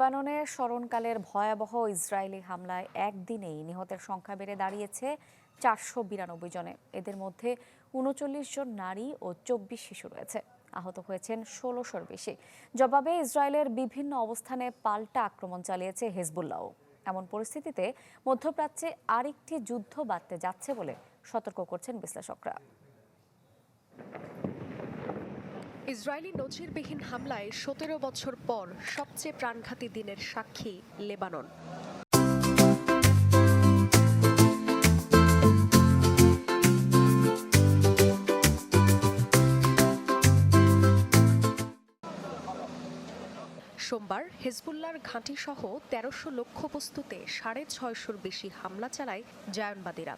লেবাননে স্মরণকালের ভয়াবহ ইসরায়েলি হামলায় একদিনেই নিহতের সংখ্যা বেড়ে দাঁড়িয়েছে 492 জনে। এদের মধ্যে 39 জন নারী ও 24 শিশু রয়েছে। আহত হয়েছেন 1600-র বেশি। জবাবে ইসরায়েলের বিভিন্ন অবস্থানে পাল্টা আক্রমণ চালিয়েছে হেজবুল্লাহ। এমন পরিস্থিতিতে মধ্যপ্রাচ্যে আরেকটি যুদ্ধ বাধতে যাচ্ছে বলে সতর্ক করছেন বিশ্লেষকরা। ইসরায়েলি নজিরবিহীন হামলায় 17 বছর পর সবচেয়ে প্রাণঘাতী দিনের সাক্ষী লেবানন। সোমবার হেজবুল্লাহর ঘাঁটিসহ 1300 লক্ষ্যবস্তুতে 650-র বেশি হামলা চালায় জায়নবাদীরা।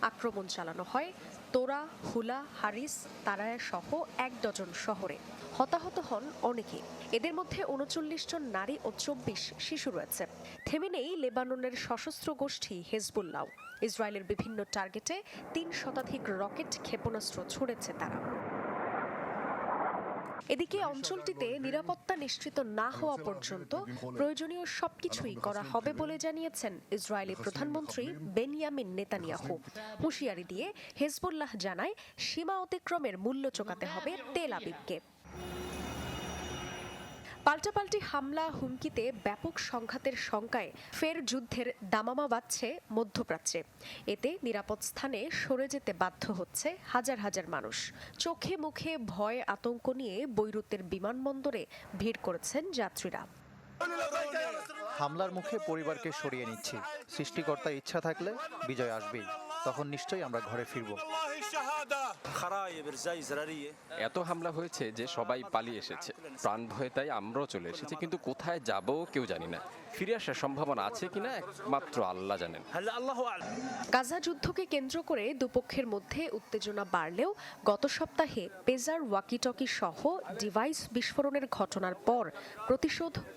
আক্রমণ চালানো হয় তোরা, হুলা, হারিস, তারায়া সহ 1 ডজন শহরে। হতাহত হন অনেকে। এদের মধ্যে 39 জন নারী ও 24 শিশু রয়েছে। থেমে নেই লেবাননের সশস্ত্র গোষ্ঠী হেজবুল্লাহ। ইসরায়েলের বিভিন্ন টার্গেটে 3 শতাধিক রকেট ক্ষেপণাস্ত্র ছুড়েছে তারা। এদিকে অঞ্চলটিতে নিরাপত্তা নিশ্চিত না হওয়া পর্যন্ত প্রয়োজনীয় সবকিছুই করা হবে বলে জানিয়েছেন ইসরায়েলি প্রধানমন্ত্রী বেনিয়ামিন নেতানিয়াহু। হুঁশিয়ারি দিয়ে হেজবুল্লাহ জানায়, সীমা অতিক্রমের মূল্য চোকাতে হবে তেল আবিবকে। পাল্টাপাল্টি হামলা, হুমকিতে ব্যাপক সংঘাতের শঙ্কায় ফের যুদ্ধের দামামা বাজছে মধ্যপ্রাচ্যে। এতে নিরাপদ স্থানে সরে যেতে বাধ্য হচ্ছে হাজার হাজার মানুষ। চোখে মুখে ভয় আতঙ্ক নিয়ে বৈরুতের বিমানবন্দরে ভিড় করেছেন যাত্রীরা। হামলার মুখে পরিবারকে সরিয়ে নিচ্ছি। সৃষ্টিকর্তার ইচ্ছা থাকলে বিজয় আসবেই। তখন নিশ্চয়ই আমরা ঘরে ফিরব। এত হামলা হয়েছে যে সবাই পালিয়ে এসেছে। প্রাণ ভয়ে তাই আমরাও চলে এসেছি, কিন্তু কোথায় যাব কেউ জানি না। ফিরে আসার সম্ভাবনা আছে কিনা একমাত্র আল্লাহ জানেন। গাজা যুদ্ধকে কেন্দ্র করে দুপক্ষের মধ্যে উত্তেজনা বাড়লেও গত সপ্তাহে পেজার ওয়াকিটকি সহ ডিভাইস বিস্ফোরণের ঘটনার পর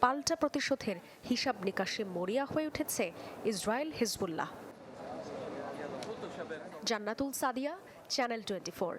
পাল্টা প্রতিশোধের হিসাব নিকাশে মরিয়া হয়ে উঠেছে ইসরায়েল হেজবুল্লাহ। জান্নাতুল সাদিয়া, চ্যানেল 24।